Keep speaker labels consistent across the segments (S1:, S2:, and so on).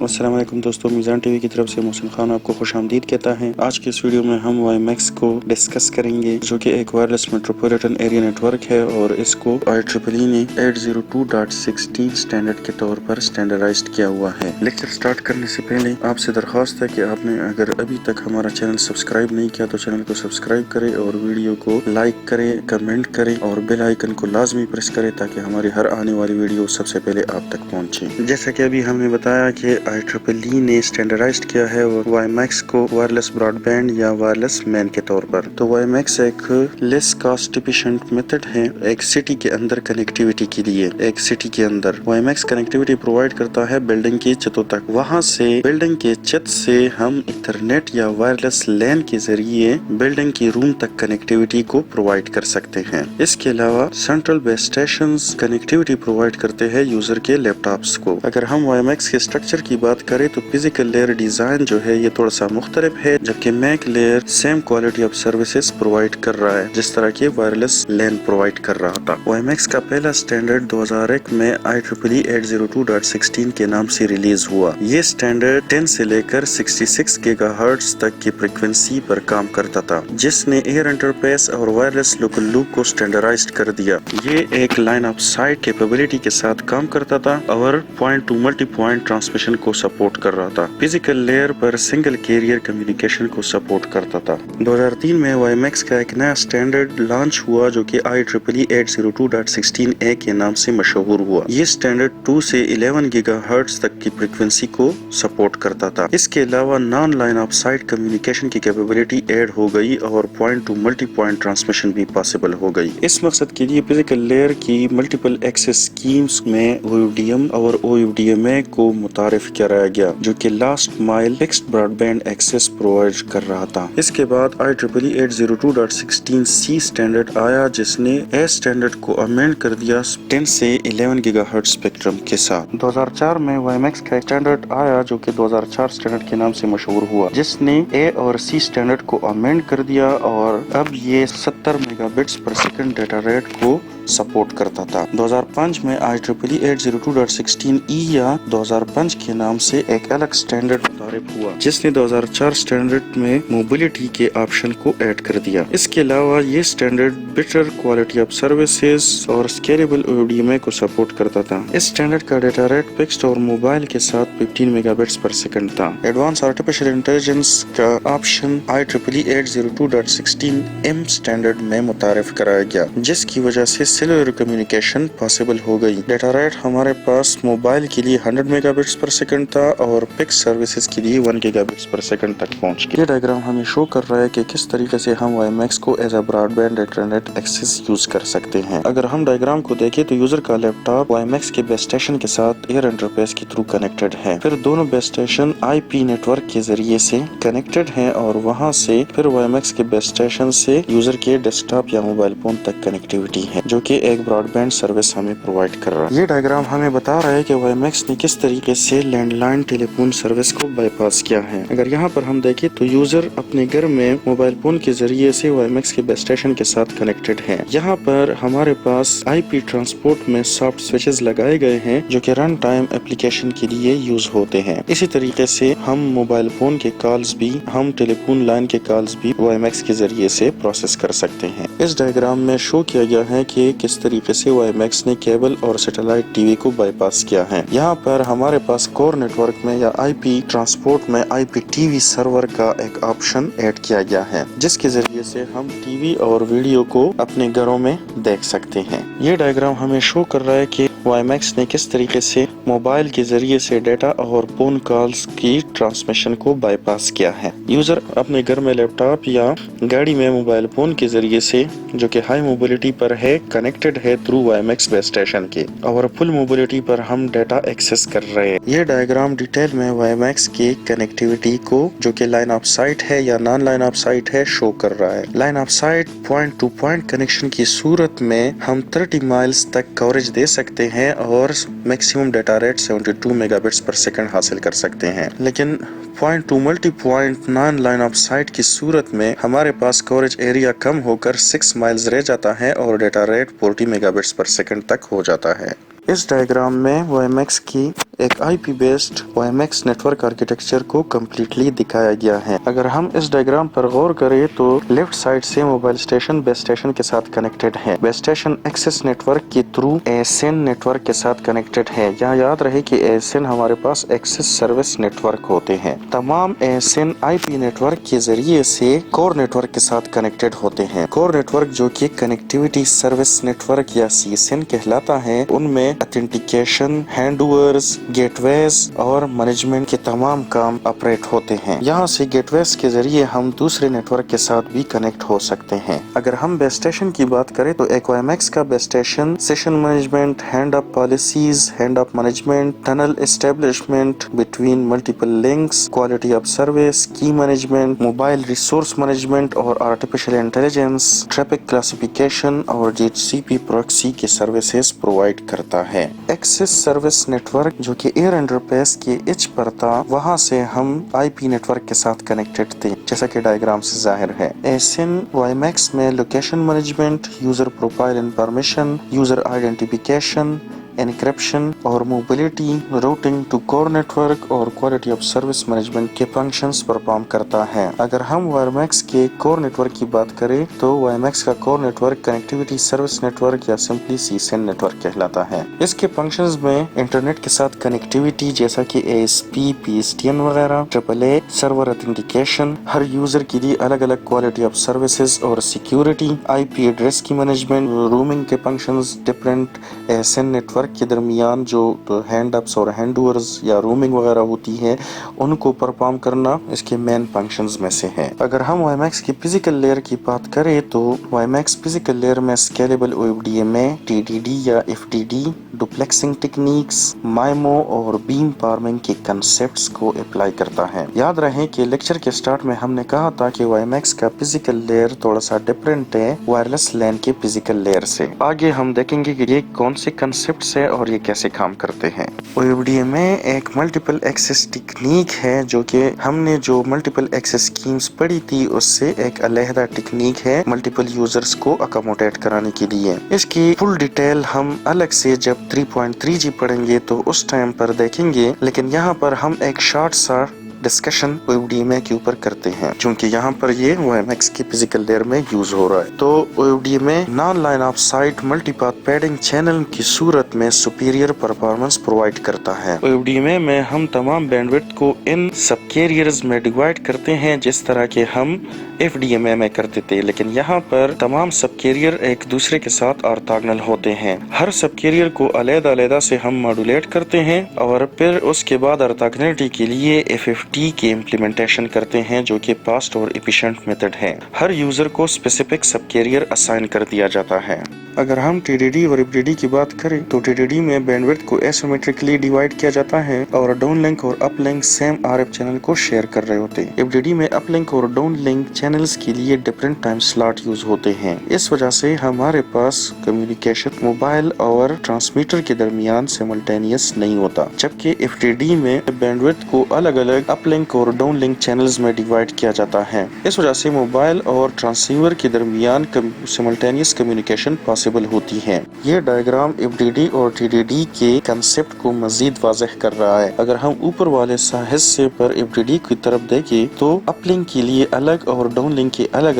S1: अस्सलाम वालेकुम दोस्तों, मीज़ान टीवी की तरफ से मोहसिन खान आपको खुश आमदीद कहता है। आज के इस वीडियो में हम WiMAX को डिस्कस करेंगे, जो कि एक वायरलेस मेट्रोपॉलिटन एरिया नेटवर्क है और इसको IEEE ने 802.16 स्टैंडर्ड के तौर पर स्टैंडर्डाइज्ड किया हुआ है। लेक्चर स्टार्ट करने से पहले आपसे दरख्वास्त है कि आपने अगर अभी तक हमारा चैनल सब्सक्राइब नहीं किया तो चैनल को सब्सक्राइब करें और वीडियो को लाइक करें, कमेंट करें और बेल आइकन को लाजमी प्रेस करें ताकि हमारी हर आने वाली वीडियो सबसे पहले आप तक पहुंचे। जैसा कि अभी हमने बताया कि IEEE ने स्टैंडर्डाइज्ड किया है WiMAX को वायरलेस ब्रॉडबैंड या वायरलेस मैन के तौर पर। तो WiMAX एक लेस कॉस्ट एफिशिएंट मेथड है एक सिटी के अंदर कनेक्टिविटी के लिए। एक सिटी के अंदर WiMAX कनेक्टिविटी प्रोवाइड करता है बिल्डिंग की छतों तक। वहां से बिल्डिंग के छत से हम इंटरनेट या वायरलेस लैन के जरिए बिल्डिंग की रूम तक कनेक्टिविटी को प्रोवाइड कर सकते हैं। इसके अलावा central base station connectivity provide करते हैं यूजर के लैपटॉप्स को। अगर हम WiMAX के स्ट्रक्चर की बात करें तो फिजिकल लेयर डिजाइन जो है ये थोड़ा सा मुख्तलिफ है, जबकि MAC layer same quality of services provide कर रहा है जिस तरह के वायरलेस लैन प्रोवाइड कर रहा था। WiMAX का पहला स्टैंडर्ड 2001 में IEEE 802.16 के नाम से रिलीज हुआ। ये स्टैंडर्ड 10 से लेकर 66 गीगाहर्ट्ज तक की फ्रीक्वेंसी पर काम करता था, जिसने एयर इंटरफेस और वायरलेस लोकल लूप को स्टैंडर्डाइज्ड कर दिया। ये एक लाइन ऑफ साइट कैपेबिलिटी के साथ काम करता था और point two multi point transmission को सपोर्ट कर रहा था। फिजिकल लेयर पर सिंगल कैरियर कम्युनिकेशन को सपोर्ट करता था। 2003 में WiMAX का एक नया स्टैंडर्ड लॉन्च हुआ जो कि IEEE 802.16a के नाम से मशहूर हुआ। ये स्टैंडर्ड 2 से 11 गीगाहर्ट्ज तक की फ्रीक्वेंसी को सपोर्ट करता था। इसके अलावा non line of site communication की कैपेबिलिटी ऐड हो गई और point two multi point transmission भी पॉसिबल हो गई। इस मकसद के लिए फिजिकल लेयर की मल्टीपल एक्सेस स्कीम्स में OFDM और OFDMA को मुतारिफ कराया गया, जो कि last mile fixed broadband access provide कर रहा था। इसके बाद IEEE 802.16c स्टैंडर्ड आया, जिसने ए स्टैंडर्ड को अमेंड कर दिया 10 से 11 गीगाहर्ट्ज स्पेक्ट्रम के साथ। 2004 में WiMAX का एक स्टैंडर्ड आया जो कि 2004 स्टैंडर्ड के नाम से मशहूर हुआ, जिसने ए और सी स्टैंडर्ड को अमेंड कर दिया और अब ये 70 मेगाबिट्स पर सेकंड डेटा रेट को सपोर्ट करता था। 2005 में IEEE 802.16e या 2005 के नाम से एक अलग स्टैंडर्ड मुतारिफ हुआ, जिसने 2004 स्टैंडर्ड में मोबिलिटी के ऑप्शन को ऐड कर दिया। इसके अलावा ये standard better quality of services और स्केलेबल OFDMA को सपोर्ट करता था। इस स्टैंडर्ड का डेटा रेट फिक्स्ड और मोबाइल के साथ 15 मेगाबिट्स पर सेकंड था। एडवांस आर्टिफिशियल इंटेलिजेंस का ऑप्शन IEEE 802.16m स्टैंडर्ड में मुतारिफ कराया गया, जिसकी वजह से सेलुलर कम्युनिकेशन पॉसिबल हो गई। डेटा रेट हमारे पास मोबाइल के लिए 100 मेगाबिट्स पर सेकंड था और फिक्स सर्विसेज के लिए 1 गीगाबिट्स पर सेकंड तक पहुंच गया। ये डायग्राम हमें शो कर रहा है कि किस तरीके से हम WiMAX को as a broadband internet access use कर सकते हैं। अगर हम डायग्राम को देखें तो यूजर का लैपटॉप WiMAX के बेस स्टेशन के साथ एयर इंटरफेस के थ्रू कनेक्टेड है। फिर दोनों बेस स्टेशन IP नेटवर्क के जरिए से कनेक्टेड है और वहाँ से फिर WiMAX के बेस स्टेशन से यूजर के डेस्कटॉप या मोबाइल फोन तक कनेक्टिविटी है, जो कि एक ब्रॉडबैंड सर्विस हमें प्रोवाइड कर रहा है। ये डायग्राम हमें बता रहा है कि WiMAX ने किस तरीके से लैंडलाइन टेलीफोन सर्विस को बाईपास किया है। अगर यहाँ पर हम देखें तो यूजर अपने घर में मोबाइल फोन के जरिए से WiMAX के बेस स्टेशन के साथ कनेक्टेड है। यहाँ पर हमारे पास IP ट्रांसपोर्ट में सॉफ्ट स्विचेस लगाए गए हैं जो कि रन टाइम एप्लीकेशन के लिए यूज होते हैं। इसी तरीके से हम मोबाइल फोन के कॉल्स भी, हम टेलीफोन लाइन के कॉल्स भी WiMAX के जरिए से प्रोसेस कर सकते हैं। इस डायग्राम में शो किया गया है कि किस तरीके से WiMAX ने केबल और सैटेलाइट टीवी को बाईपास किया है। यहाँ पर हमारे पास कोर नेटवर्क में या IP ट्रांसपोर्ट में IPTV सर्वर का एक ऑप्शन ऐड किया गया है, जिसके जरिए से हम टीवी और वीडियो को अपने घरों में देख सकते हैं। ये डायग्राम हमें शो कर रहा है कि WiMAX ने किस तरीके से मोबाइल के जरिए से डेटा और फोन कॉल्स की ट्रांसमिशन को बाईपास किया है। यूजर अपने घर में लैपटॉप या गाड़ी में मोबाइल फोन के जरिए से, जो कि हाई मोबिलिटी पर है, कनेक्टेड है थ्रू WiMAX बेस स्टेशन के, और फुल मोबिलिटी पर हम डेटा एक्सेस कर रहे हैं। ये डायग्राम डिटेल में WiMAX की कनेक्टिविटी को, जो कि लाइन ऑफ साइट है या नॉन लाइन ऑफ साइट है, शो कर रहा है। Line of site point two point connection की सूरत में हम 30 माइल्स तक कवरेज दे सकते हैं और मैक्सिमम डेटा रेट 72 मेगाबिट्स पर सेकंड हासिल कर सकते हैं। लेकिन point two multi point non line of site की सूरत में हमारे पास कवरेज एरिया कम होकर 6 माइल्स रह जाता है और डेटा रेट 40 मेगाबिट्स पर सेकंड तक हो जाता है। इस डायग्राम में WiMAX की एक IP based WiMAX network architecture को कम्प्लीटली दिखाया गया है। अगर हम इस डायग्राम पर गौर करें तो लेफ्ट साइड से मोबाइल स्टेशन बेस स्टेशन के साथ कनेक्टेड है। बेस स्टेशन एक्सेस नेटवर्क के थ्रू ASN नेटवर्क के साथ कनेक्टेड है। यहाँ याद रहे कि ASN हमारे पास एक्सेस सर्विस नेटवर्क होते हैं। तमाम ASN IP नेटवर्क के जरिए से कोर नेटवर्क के साथ कनेक्टेड होते हैं। कोर नेटवर्क जो कि कनेक्टिविटी सर्विस नेटवर्क या CSN कहलाता है, उनमें ऑथेंटिकेशन, हैंडओवर्स, गेटवेज और मैनेजमेंट के तमाम काम ऑपरेट होते हैं। यहाँ से गेटवेज के जरिए हम दूसरे नेटवर्क के साथ भी कनेक्ट हो सकते हैं। अगर हम बेस स्टेशन की बात करें तो एक WiMAX का base station session management, hand of policies, hand of management, tunnel establishment between multiple links, quality of service, की मैनेजमेंट, मोबाइल रिसोर्स मैनेजमेंट और आर्टिफिशियल इंटेलिजेंस, ट्रैफिक क्लासिफिकेशन और DHCP प्रॉक्सी के सर्विसेज प्रोवाइड करता है। Access service network जो कि air interface के as per था, वहां से हम IP नेटवर्क के साथ कनेक्टेड थे, जैसा कि डायग्राम से जाहिर है। ASN WiMAX में location management, user profile information, user identification, encryption और mobility, routing to core network और क्वालिटी ऑफ सर्विस मैनेजमेंट के फंक्शंस परफॉर्म करता है। अगर हम WiMAX के कोर नेटवर्क की बात करें तो WiMAX का core network connectivity service network या सिंपली CSN नेटवर्क कहलाता है। इसके फंक्शंस में इंटरनेट के साथ कनेक्टिविटी जैसा कि ASP, PSTN वगैरह, AAA, सर्वर ऑथेंटिकेशन, हर यूजर के लिए अलग अलग क्वालिटी ऑफ सर्विसेज और सिक्योरिटी, IP एड्रेस की मैनेजमेंट, रूमिंग के फंक्शंस, डिफरेंट ASN नेटवर्क के दरमियान जो हैंड-अप्स और हैंडओवर्स या रूमिंग वगैरह होती है, उनको परफॉर्म करना इसके मेन फंक्शंस में से है। अगर हम WiMAX की फिजिकल लेयर की बात करें तो WiMAX फिजिकल लेयर में स्केलेबल OFDMA, TDD या FDD, डुप्लेक्सिंग टेक्निक्स, MIMO और बीम फार्मिंग के कंसेप्ट्स को अप्लाई करता है। याद रहे कि लेक्चर के स्टार्ट में हमने कहा था कि WiMAX का फिजिकल लेयर थोड़ा सा डिफरेंट है वायरलेस लैन के फिजिकल लेयर से। आगे हम देखेंगे कि ये कौन से कंसेप्ट्स है और ये कैसे काम करते हैं। OFDMA एक मल्टीपल एक्सेस टेक्निक है जो कि हमने जो मल्टीपल एक्सेस स्कीम्स पढ़ी थी उससे एक अलहदा टेक्निक है मल्टीपल यूजर्स को अकोमोडेट कराने के लिए। इसकी फुल डिटेल हम अलग से जब 3.3G पढ़ेंगे तो उस टाइम पर देखेंगे, लेकिन यहाँ पर हम एक शॉर्ट सा डिस्कशन OFDMA के ऊपर करते हैं क्योंकि यहाँ पर ये WiMAX की फिजिकल लेयर में यूज हो रहा है। तो OFDMA non line of sight multipath fading channel की सूरत में सुपीरियर परफॉर्मेंस प्रोवाइड करता है। OFDMA में हम तमाम बैंडविड्थ को इन सब कैरियर्स में डिवाइड करते हैं जिस तरह के हम FDMA में करते थे, लेकिन यहाँ पर तमाम सब कैरियर एक दूसरे के साथ ऑर्थोगोनल होते हैं। हर सब कैरियर को अलग-अलग से हम मॉड्यूलेट करते हैं और फिर उसके बाद ऑर्थोगोनलिटी के लिए FFT के इम्प्लीमेंटेशन करते हैं जो कि फास्ट और एफिशिएंट मेथड है। हर यूजर को स्पेसिफिक सब कैरियर असाइन कर दिया जाता है। अगर हम TDD और FDD की बात करें तो TDD में बैंडविड्थ को एसिमेट्रिकली डिवाइड किया जाता है और डाउन लिंक और up link same RF channel को शेयर कर रहे होते हैं। FDD में अप लिंक और डाउन लिंक चैनल्स के लिए डिफरेंट टाइम स्लॉट यूज होते हैं। इस वजह से हमारे पास कम्युनिकेशन मोबाइल और ट्रांसमीटर के दरमियान सिमल्टेनियस नहीं होता, जबकि FDD में बैंडविड्थ को अलग अलग अप लिंक और डाउन लिंक चैनल्स में डिवाइड किया जाता है। इस वजह से मोबाइल और ट्रांसीवर के दरमियान सिमल्टेनियस कम्युनिकेशन पॉसिबल होती है। ये डायग्राम FDD और TDD के कंसेप्ट को मजीद वाज़ेह कर रहा है। अगर हम ऊपर वाले हिस्से पर FDD की तरफ देखें तो अपलिंक के लिए अलग और डाउनलिंक के अलग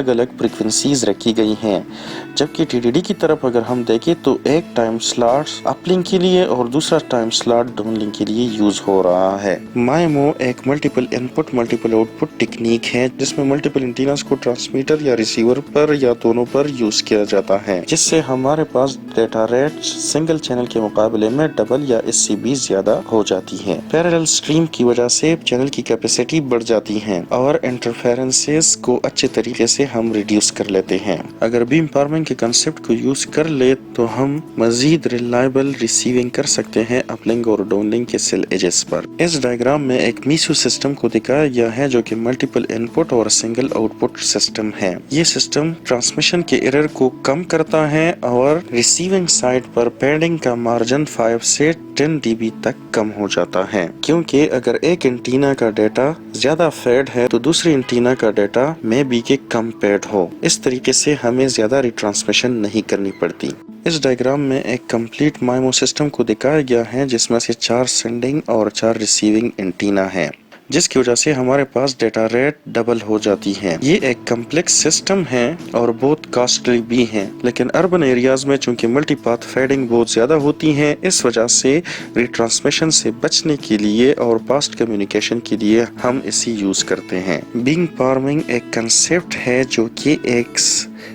S1: अलग फ्रीक्वेंसीज रखी गई हैं, जबकि TDD की तरफ अगर हम देखें तो एक टाइम स्लॉट अपलिंक के लिए और दूसरा टाइम स्लॉट डाउनलिंक के लिए यूज हो रहा है। MIMO एक multiple input multiple output technique है जिसमें मल्टीपल एंटीनास को ट्रांसमीटर या रिसीवर पर या दोनों पर यूज किया जाता है, जिससे हमारे पास डेटा रेट सिंगल चैनल के मुकाबले में डबल या इससे भी ज्यादा हो जाती है। पैरेलल स्ट्रीम की वजह से चैनल की कैपेसिटी बढ़ जाती है और इंटरफेरेंसेस को अच्छे तरीके से हम रिड्यूस कर लेते हैं। अगर बीम फार्मिंग के कंसेप्ट को यूज कर ले तो हम मजीद रिलायबल रिसीविंग कर सकते हैं अपलिंक और डाउनलिंक के सेल एजेस पर। इस डायग्राम में एक मीसो सिस्टम को दिखाया गया है जो कि मल्टीपल इनपुट और सिंगल आउटपुट सिस्टम है। ये सिस्टम ट्रांसमिशन के एरर को कम करता है और रिसीविंग साइड पर पैडिंग का मार्जिन 5 से 10 dB तक कम हो जाता है, क्योंकि अगर एक एंटीना का डेटा ज्यादा फेड है तो दूसरी एंटीना का डेटा में भी के कम पेड हो। इस तरीके से हमें ज्यादा रिट्रांसमिशन नहीं करनी पड़ती। इस डायग्राम में एक कंप्लीट माइमो सिस्टम को दिखाया गया है जिसमें से 4 सेंडिंग और 4 रिसीविंग एंटीना है, जिसकी वजह से हमारे पास डेटा रेट डबल हो जाती है। ये एक कॉम्प्लेक्स सिस्टम है और बहुत कॉस्टली भी है, लेकिन अर्बन एरियाज में चूंकि मल्टीपाथ फेडिंग बहुत ज्यादा होती है, इस वजह से रिट्रांसमिशन से बचने के लिए और फास्ट कम्युनिकेशन के लिए हम इसे यूज करते हैं। बीम फार्मिंग एक कंसेप्ट है जो कि एक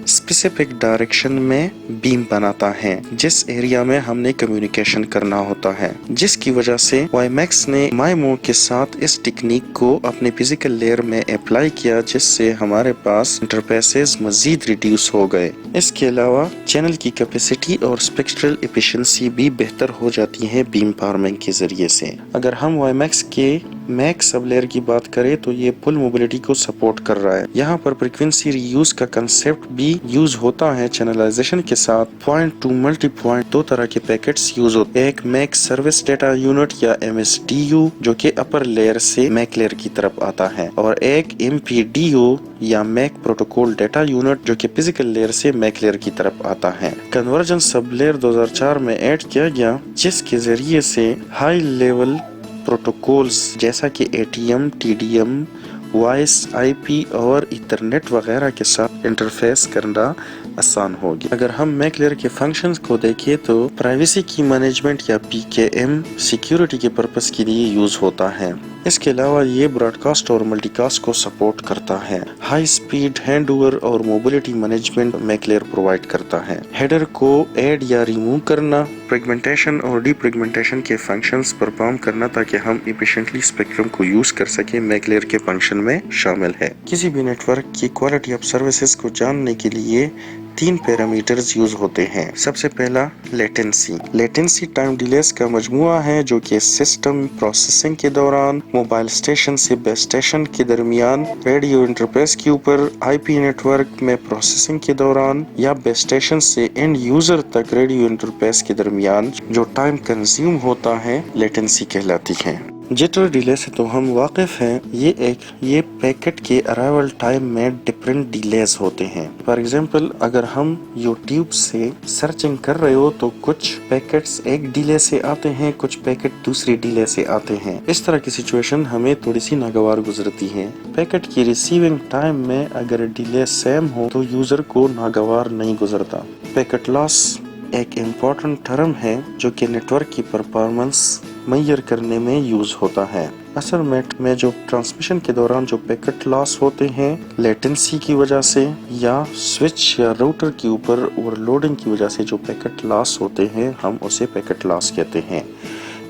S1: स्पेसिफिक डायरेक्शन में बीम बनाता है जिस एरिया में हमने कम्युनिकेशन करना होता है, जिसकी वजह से वाईमैक्स ने माइमो के साथ इस टेक्निक को अपने फिजिकल लेयर में अप्लाई किया, जिससे हमारे पास इंटरफेसेस मजीद रिड्यूस हो गए। इसके अलावा चैनल की कैपेसिटी और स्पेक्ट्रल एफिशिएंसी भी बेहतर हो जाती है बीम फार्मिंग के जरिए से। अगर हम वाईमैक्स के मैक सब लेयर की बात करें तो ये फुल मोबिलिटी को सपोर्ट कर रहा है। यहाँ पर फ्रीक्वेंसी रीयूज का कंसेप्ट भी यूज होता है। चैनलाइजेशन के साथ पॉइंट टू मल्टी पॉइंट 2 तरह के पैकेट्स यूज होते हैं। एक मैक सर्विस डेटा यूनिट या MSDU जो कि अपर लेयर से मैक लेयर की तरफ आता है, और एक MPDU या मैक प्रोटोकॉल डेटा यूनिट जो कि फिजिकल लेयर से मैक लेयर की तरफ आता है। कन्वर्जेंस सब लेयर 2004 में ऐड किया गया, जिसके जरिए से हाई लेवल प्रोटोकॉल्स जैसा कि ATM, TDM, वॉइस, IP और इथरनेट वगैरह के साथ इंटरफेस करना आसान हो गया। अगर हम मैक लेयर के फंक्शंस को देखें तो प्राइवेसी की मैनेजमेंट या PKM सिक्योरिटी के पर्पस के लिए यूज होता है। इसके अलावा ये ब्रॉडकास्ट और मल्टीकास्ट को सपोर्ट करता है। हाई स्पीड हैंडओवर और mobility management MAC layer provide करता है। हेडर को ऐड या रिमूव करना, फ्रेगमेंटेशन और डीफ्रेगमेंटेशन के फंक्शंस परफॉर्म करना ताकि हम एफिशिएंटली स्पेक्ट्रम को यूज कर सके, मैक लेयर के फंक्शन में शामिल है। किसी भी नेटवर्क की क्वालिटी ऑफ सर्विसेज को जानने के लिए 3 पैरामीटर्स यूज होते हैं। सबसे पहला लेटेंसी। लेटेंसी टाइम डिलेस का मजमुआ है जो कि सिस्टम प्रोसेसिंग के दौरान, मोबाइल स्टेशन से बेस स्टेशन के दरमियान, रेडियो इंटरफेस के ऊपर, IP नेटवर्क में प्रोसेसिंग के दौरान या बेस स्टेशन से एंड यूजर तक रेडियो इंटरफेस के दरमियान जो टाइम कंज्यूम होता है, लेटेंसी कहलाती है। जिटर डिले से तो हम वाकिफ हैं। ये पैकेट के अराइवल टाइम में डिफरेंट डिलेज होते हैं। फॉर एग्जांपल, अगर हम यूट्यूब से सर्चिंग कर रहे हो तो कुछ पैकेट्स एक डिले से आते हैं, कुछ पैकेट दूसरी डिले से आते हैं। इस तरह की सिचुएशन हमें थोड़ी सी नागवार गुजरती है। पैकेट की रिसीविंग टाइम में अगर डिले सेम हो तो यूजर को नागवार नहीं गुजरता। पैकेट लॉस एक इम्पोर्टेंट टर्म है जो कि नेटवर्क की परफॉर्मेंस मेजर करने में यूज होता है। असल में जो ट्रांसमिशन के दौरान जो पैकेट लॉस होते हैं लेटेंसी की वजह से या स्विच या राउटर के ऊपर ओवरलोडिंग की वजह से जो पैकेट लॉस होते हैं, हम उसे पैकेट लॉस कहते हैं।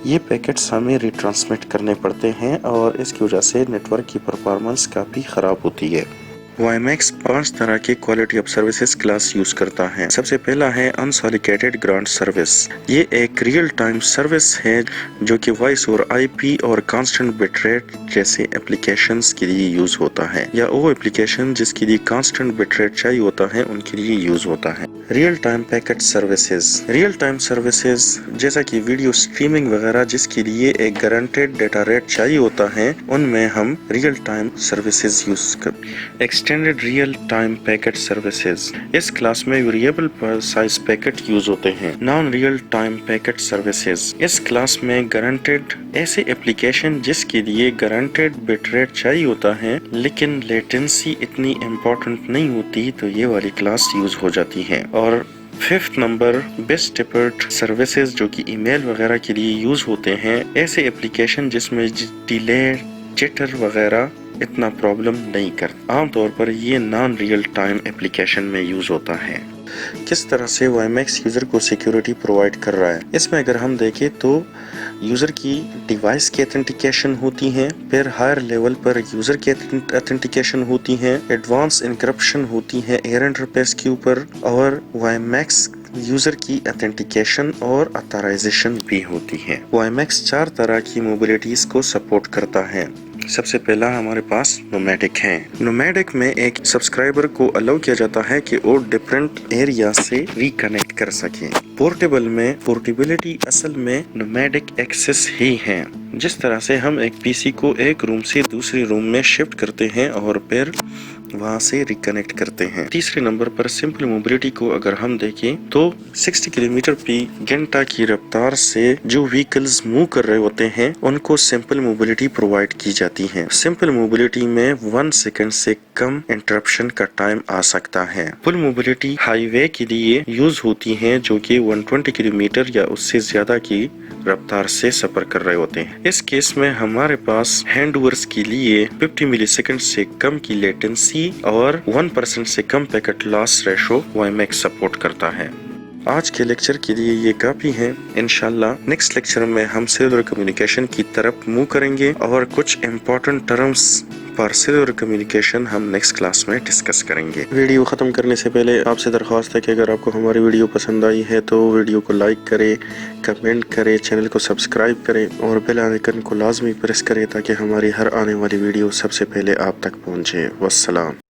S1: ये पैकेट्स हमें रिट्रांसमिट करने पड़ते हैं और इसकी वजह से नेटवर्क की परफॉर्मेंस काफ़ी ख़राब होती है। वाईमैक्स 5 तरह के quality of services class use करता है। सबसे पहला है अनसॉलिकेटेड ग्रांट सर्विस। ये एक रियल टाइम सर्विस है जो कि वॉइस और IP और कांस्टेंट बिट रेट जैसे एप्लीकेशंस के लिए यूज होता है, या वो एप्लीकेशन जिसके लिए कांस्टेंट बिट रेट चाहिए होता है उनके लिए यूज होता है। Real time packet services. Real time services जैसा कि वीडियो स्ट्रीमिंग वगैरह जिसके लिए एक गारंटेड डेटा रेट चाहिए होता है, उनमें हम रियल टाइम सर्विसेज यूज करते। Extended real time packet services. इस क्लास में वेरिएबल पर साइज पैकेट यूज होते हैं। Non real time packet services. इस क्लास में गारंटेड ऐसे एप्लीकेशन जिसके लिए गारंटेड बिट रेट चाहिए होता है लेकिन लेटेंसी इतनी इम्पोर्टेंट नहीं होती, तो ये वाली क्लास यूज हो जाती है। और 5th number best effort services जो कि ईमेल वगैरह के लिए यूज होते हैं। ऐसे एप्लीकेशन जिसमें डिले, जिटर वगैरह इतना प्रॉब्लम नहीं करता। आमतौर पर ये नॉन रियल टाइम एप्लीकेशन में यूज होता है। किस तरह से वाईमैक्स यूजर को सिक्योरिटी प्रोवाइड कर रहा है, इसमें अगर हम देखें तो यूजर की डिवाइस की ऑथेंटिकेशन होती है, फिर हायर लेवल पर यूजर की ऑथेंटिकेशन होती है, एडवांस इनक्रिप्शन होती है एयर इंटरफेस के ऊपर, और वाईमैक्स यूजर की ऑथेंटिकेशन और ऑथराइजेशन भी होती है। वाईमैक्स 4 तरह की मोबिलिटीज को सपोर्ट करता है। سب سے پہلا ہمارے پاس نومیڈک ہے۔ نومیڈک میں ایک سبسکرائبر کو الاؤ کیا جاتا ہے کہ وہ ڈفرینٹ ایریا سے ریکنیکٹ کر سکیں۔ پورٹیبل میں پورٹیبلٹی اصل میں نومیڈک ایکسس ہی ہے، جس طرح سے ہم ایک پی سی کو ایک روم سے دوسری روم میں شفٹ کرتے ہیں اور پھر وہاں سے ریکنیکٹ کرتے ہیں۔ تیسرے نمبر پر سمپل موبلٹی کو اگر ہم دیکھیں تو 60 کلومیٹر فی گھنٹہ کی رفتار سے جو وہیکلز موو کر رہے ہوتے ہیں ان کو سمپل موبلٹی پرووائڈ کی جاتی ہے۔ سمپل موبلٹی میں 1 سیکنڈ سے کم انٹرپشن کا ٹائم آ سکتا ہے۔ فل موبلٹی ہائی وے کے لیے یوز ہوتی ہیں جو کہ 120 کلومیٹر یا اس سے زیادہ کی رفتار سے سفر کر رہے ہوتے ہیں۔ اس کیس میں ہمارے پاس ہینڈ اوورز کے لیے 50 ملی سیکنڈ سے کم کی لیٹنسی اور 1% سے کم packet loss ratio WiMAX support کرتا ہے۔ آج کے لیکچر کے لیے یہ کافی ہے۔ انشاءاللہ نیکسٹ لیکچر میں ہم سیلولر کمیونیکیشن کی طرف موو کریں گے اور کچھ امپورٹنٹ ٹرمز پر سیلولر کمیونیکیشن ہم نیکسٹ کلاس میں ڈسکس کریں گے۔ ویڈیو ختم کرنے سے پہلے آپ سے درخواست ہے کہ اگر آپ کو ہماری ویڈیو پسند آئی ہے تو ویڈیو کو لائک کریں، کمنٹ کریں، چینل کو سبسکرائب کریں اور بیل آئیکن کو لازمی پریس کریں تاکہ ہماری ہر آنے والی ویڈیو سب سے پہلے آپ تک پہنچے۔ والسلام۔